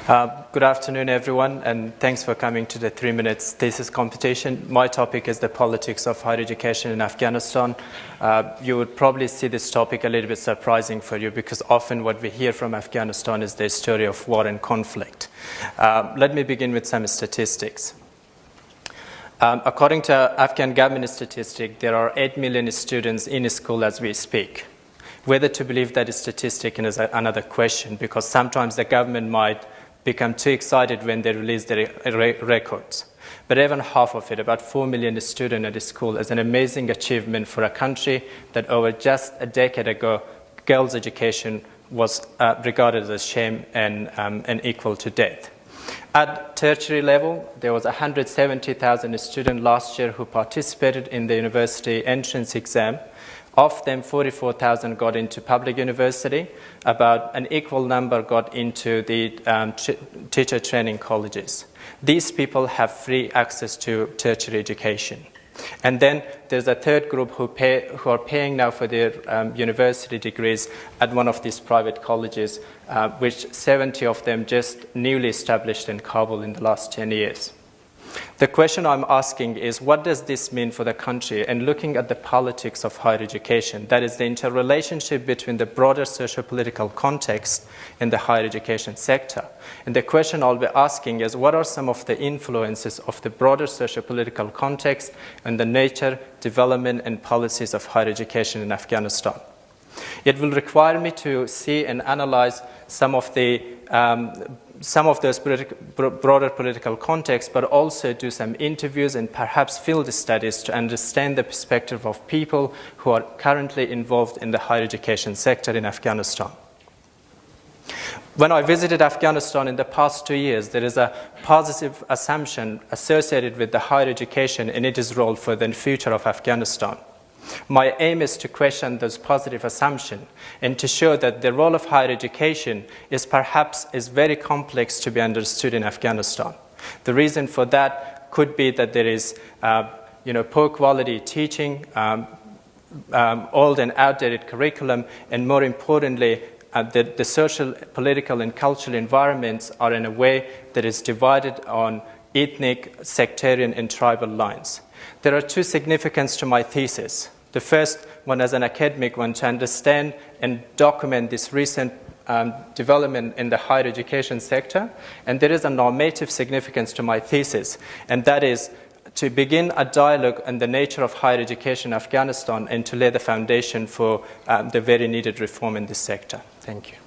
Good afternoon, everyone, and thanks for coming to the 3 Minutes Thesis competition. My topic is the politics of higher education in Afghanistan. You would probably see this topic a little bit surprising for you because often what we hear from Afghanistan is the story of war and conflict. Let me begin with some statistics. According to Afghan government statistics, there are 8 million students in school as we speak. Whether to believe that statistic is another question, because sometimes the government might become too excited when they release their records. But even half of it, about 4 million students at school, is an amazing achievement for a country that over just a decade ago, girls' education was regarded as shame and equal to death. At tertiary level, there was 170,000 students last year who participated in the university entrance exam. Of them, 44,000 got into public university. About an equal number got into the teacher training colleges. These people have free access to tertiary education. And then there's a third group who are paying now for their university degrees at one of these private colleges, which 70 of them just newly established in Kabul in the last 10 years. The question I'm asking is, what does this mean for the country? And looking at the politics of higher education, that is the interrelationship between the broader socio-political context in the higher education sector. And the question I'll be asking is, what are some of the influences of the broader socio-political context and the nature, development, and policies of higher education in Afghanistan? It will require me to see and analyze some of those broader political contexts, but also do some interviews and perhaps field studies to understand the perspective of people who are currently involved in the higher education sector in Afghanistan. When I visited Afghanistan in the past 2 years, there is a positive assumption associated with the higher education and its role for the future of Afghanistan. My aim is to question those positive assumptions and to show that the role of higher education is very complex to be understood in Afghanistan. The reason for that could be that there is poor quality teaching, old and outdated curriculum, and more importantly, the social, political, and cultural environments are in a way that is divided on ethnic, sectarian, and tribal lines. There are two significances to my thesis. The first one as an academic one, to understand and document this recent development in the higher education sector. And there is a normative significance to my thesis, and that is to begin a dialogue on the nature of higher education in Afghanistan and to lay the foundation for the very needed reform in this sector. Thank you.